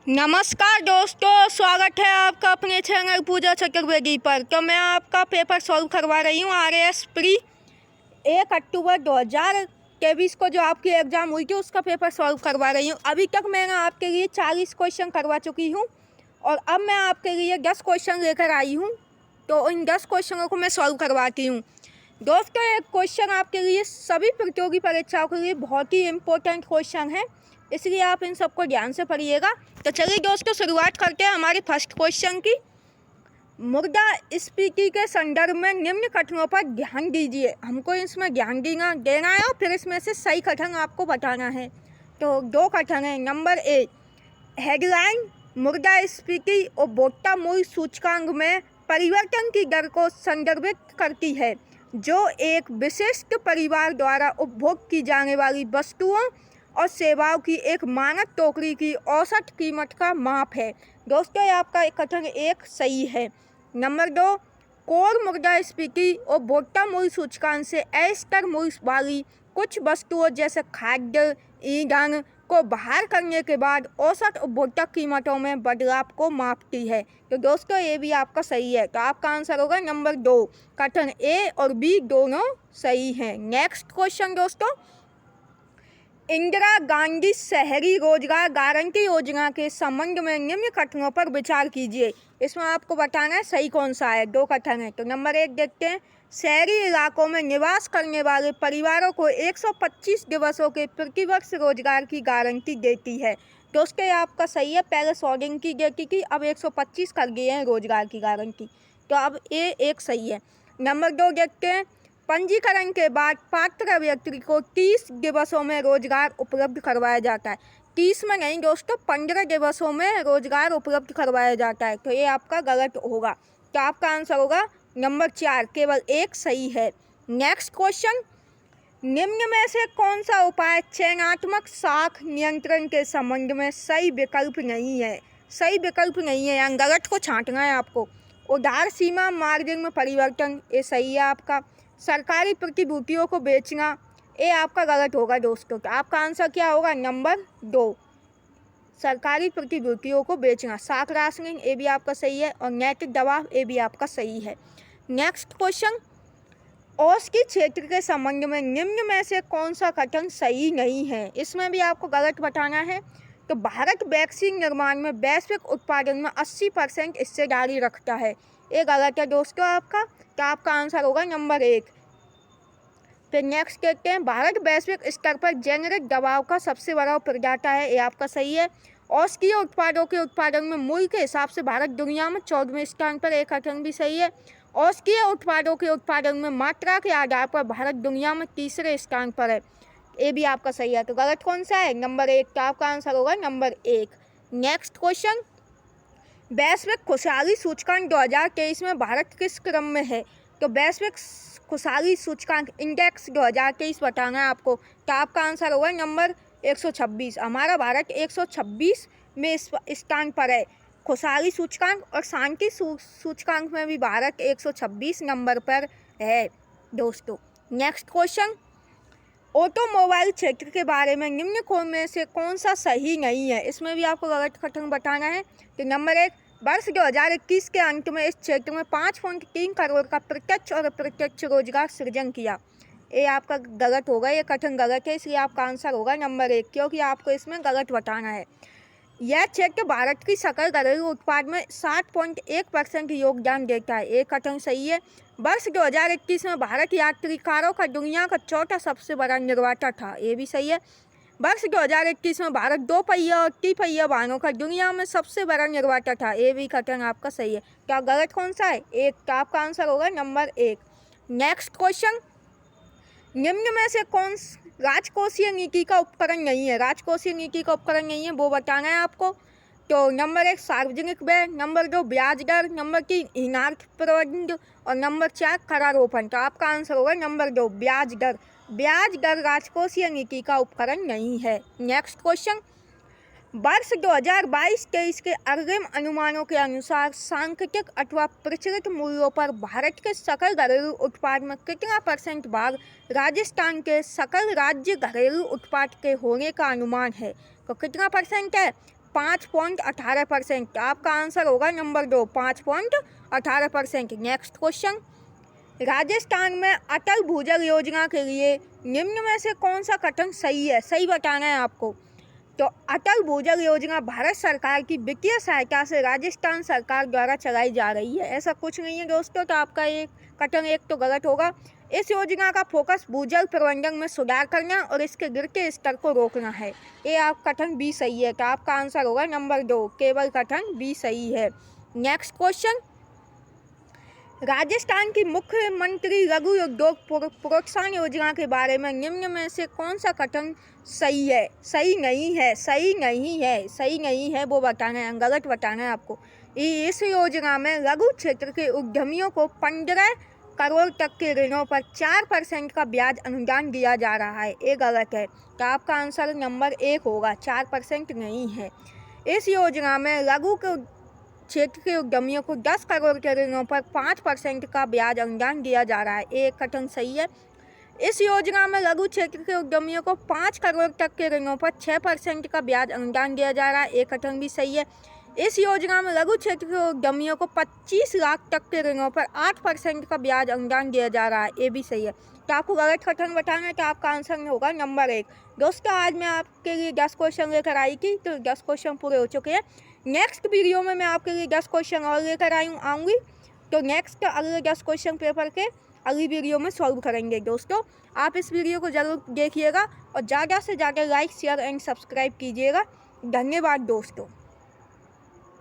नमस्कार दोस्तों, स्वागत है आपका अपने चैनल पूजा चतुर्वेदी पर। तो मैं आपका पेपर सॉल्व करवा रही हूँ RAS प्री 1 अक्टूबर 2023 को जो आपकी एग्ज़ाम हुई थी उसका पेपर सॉल्व करवा रही हूँ। अभी तक मैंने आपके लिए 40 क्वेश्चन करवा चुकी हूँ और अब मैं आपके लिए 10 क्वेश्चन लेकर आई हूँ। तो इन 10 क्वेश्चनों को मैं सॉल्व करवाती हूँ। दोस्तों, एक क्वेश्चन आपके लिए सभी प्रतियोगी परीक्षाओं के लिए बहुत ही इम्पोर्टेंट क्वेश्चन है, इसलिए आप इन सबको ध्यान से पढ़िएगा। तो चलिए दोस्तों, शुरुआत करते हैं हमारे फर्स्ट क्वेश्चन की। मुद्रास्फीति के संदर्भ में निम्न कथनों पर ध्यान दीजिए। हमको इसमें ध्यान देना है और फिर इसमें से सही कथन आपको बताना है। तो 2 कथन है। नंबर ए, हेडलाइन मुद्रास्फीति उपभोक्ता मूल्य सूचकांक में परिवर्तन की दर को संदर्भित करती है, जो एक विशिष्ट परिवार द्वारा उपभोग की जाने वाली वस्तुओं और सेवाओं की एक मानक टोकरी की औसत कीमत का माप है। दोस्तों, ये आपका कथन 1 सही है। नंबर 2, कोर मुद्रास्फीति उपभोक्ता मूल्य सूचकांक से अस्तर मूल्य वाली कुछ वस्तुओं जैसे खाद्य ईंधन को बाहर करने के बाद औसत उपभोक्ता कीमतों में बदलाव को मापती है। तो दोस्तों, ये भी आपका सही है। तो आपका आंसर होगा नंबर 2। कथन ए और बी दोनों सही हैं। नेक्स्ट क्वेश्चन दोस्तों, इंदिरा गांधी शहरी रोजगार गारंटी योजना के संबंध में निम्न कथनों पर विचार कीजिए। इसमें आपको बताना है सही कौन सा है। 2 कथन है। तो नंबर 1 देखते हैं। शहरी इलाकों में निवास करने वाले परिवारों को 125 दिवसों के प्रतिवर्ष रोजगार की गारंटी देती है। दोस्तों, ये आपका सही है। पहले 100 दिन की देती थी, अब 125 कर दिए हैं रोजगार की गारंटी। तो अब ये 1 सही है। नंबर 2 देखते हैं। पंजीकरण के बाद पात्र व्यक्ति को 30 दिवसों में रोजगार उपलब्ध करवाया जाता है। 30 में नहीं दोस्तों, 15 दिवसों में रोजगार उपलब्ध करवाया जाता है। तो ये आपका गलत होगा। तो आपका आंसर होगा नंबर 4, केवल 1 सही है। नेक्स्ट क्वेश्चन, निम्न में से कौन सा उपाय चयनात्मक साख नियंत्रण के संबंध में सही विकल्प नहीं है? सही विकल्प नहीं है, यहाँ गलत को छांटना है आपको। उधार सीमा मार्जिन में परिवर्तन, ये सही है आपका। सरकारी प्रतिभूतियों को बेचना, ये आपका गलत होगा दोस्तों। तो आपका आंसर क्या होगा? नंबर 2, सरकारी प्रतिभूतियों को बेचना। साख राशनिंग, ये भी आपका सही है। और नैतिक दबाव, ये भी आपका सही है। नेक्स्ट क्वेश्चन, औस के क्षेत्र के संबंध में निम्न में से कौन सा कथन सही नहीं है? इसमें भी आपको गलत बताना है। तो भारत वैक्सीन निर्माण में वैश्विक उत्पादन में 80% हिस्सेदारी रखता है, ये गलत है दोस्तों आपका। तो आपका आंसर होगा नंबर 1। फिर नेक्स्ट देखते हैं। भारत वैश्विक स्तर पर जेनेरिक दवाओं का सबसे बड़ा प्रदाता है, ये आपका सही है। औषधीय उत्पादों के उत्पादन में मूल्य के हिसाब से भारत दुनिया में 14वें स्थान पर, एक कथन भी सही है। औषधीय उत्पादों के उत्पादन में मात्रा के आधार पर भारत दुनिया में 3रे स्थान पर है, ये भी आपका सही है। तो गलत कौन सा है? नंबर 1। तो आपका आंसर होगा नंबर 1। नेक्स्ट क्वेश्चन, वैश्विक खुशहाली सूचकांक 2023 में भारत किस क्रम में है? तो वैश्विक खुशहाली सूचकांक इंडेक्स 2023 बताना है आपको। तो आपका आंसर होगा नंबर 126। हमारा भारत 126 में स्थान पर है खुशहाली सूचकांक, और शांति सूचकांक में भी भारत 126 नंबर पर है दोस्तों। नेक्स्ट क्वेश्चन, ऑटोमोबाइल क्षेत्र के बारे में निम्न में से कौन सा सही नहीं है? इसमें भी आपको गलत कथन बताना है। तो नंबर 1, वर्ष 2021 के अंत में इस क्षेत्र में 5.3 करोड़ का प्रत्यक्ष और अप्रत्यक्ष रोजगार सृजन किया, ये आपका गलत होगा। ये कथन गलत है, इसलिए आपका आंसर होगा नंबर 1, क्योंकि आपको इसमें गलत बताना है। यह क्षेत्र भारत की सकल घरेलू उत्पाद में 7.1% योगदान देता है, एक कथन सही है। वर्ष 2021 में भारत यात्री कारों का दुनिया का 4था सबसे बड़ा निर्माता था, ये भी सही है। वर्ष 2021 में भारत 2 पहिया और 3 पहिया वाहनों का दुनिया में सबसे बड़ा निर्माता था, ये भी कथन आपका सही है। क्या गलत कौन सा है? 1। तो आपका आंसर होगा नंबर 1। नेक्स्ट क्वेश्चन, निम्न में से कौन राजकोषीय नीति का उपकरण नहीं है? राजकोषीय नीति का उपकरण नहीं है, वो बताना है आपको। तो नंबर 1, सार्वजनिक व्यय। नंबर 2, ब्याज दर। नंबर 3, ऋणार्थ प्रबंध। और नंबर 4, करारोपण। तो आपका आंसर होगा नंबर 2, ब्याज दर। ब्याज दर राजकोषीय नीति का उपकरण नहीं है। नेक्स्ट क्वेश्चन, वर्ष 2022-23 के अग्रिम अनुमानों के अनुसार सांकेतिक अथवा प्रचलित मूल्यों पर भारत के सकल घरेलू उत्पाद में कितना % भाग राजस्थान के सकल राज्य घरेलू उत्पाद के होने का अनुमान है? तो कितना % है? 5.18%। आपका आंसर होगा नंबर 2, 5.18%। नेक्स्ट क्वेश्चन, राजस्थान में अटल भूजल योजना के लिए निम्न में से कौन सा कथन सही है? सही बताना है आपको। तो अटल भूजल योजना भारत सरकार की वित्तीय सहायता से राजस्थान सरकार द्वारा चलाई जा रही है। ऐसा कुछ नहीं है दोस्तों, तो आपका एक कथन एक तो गलत होगा। इस योजना का फोकस भूजल प्रबंधन में सुधार करना और इसके गिरते स्तर को रोकना है। ये आप कथन बी सही है, तो आपका आंसर होगा नंबर 2, केवल कथन बी सही है। नेक्स्ट क्वेश्चन, राजस्थान की मुख्यमंत्री लघु उद्योग प्रोत्साहन योजना के बारे में निम्न में से कौन सा कथन सही है? सही नहीं है, सही नहीं है, सही नहीं है, वो बताना है, गलत बताना है आपको। इस योजना में लघु क्षेत्र के उद्यमियों को 15 करोड़ तक के ऋणों पर 4% का ब्याज अनुदान दिया जा रहा है। ये गलत है, तो आपका आंसर नंबर 1 होगा, 4% नहीं है। इस योजना में लघु के क्षेत्र के उद्यमियों को 10 करोड़ के ऋणों पर 5% का ब्याज अनुदान दिया जा रहा है। एक कथन सही है। इस योजना में लघु क्षेत्र के उद्यमियों को 5 करोड़ तक के ऋणों पर 6% का ब्याज अनुदान दिया जा रहा है। एक कथन भी सही है। इस योजना में लघु क्षेत्र के उद्यमियों को 25 लाख तक के ऋणों पर 8% का ब्याज अनुदान दिया जा रहा है। ये भी सही है, तो आपको गलत कथन बताना है, तो आपका आंसर होगा नंबर 1। दोस्तों, आज मैं आपके लिए 10 क्वेश्चन लेकर आई थी, तो 10 क्वेश्चन पूरे हो चुके हैं। नेक्स्ट वीडियो में मैं आपके लिए 10 क्वेश्चन और लेकर आऊँगी, तो नेक्स्ट अगले 10 क्वेश्चन पेपर के अगली वीडियो में सॉल्व करेंगे। दोस्तों, आप इस वीडियो को ज़रूर देखिएगा और ज़्यादा से ज़्यादा लाइक, शेयर एंड सब्सक्राइब कीजिएगा। धन्यवाद दोस्तों।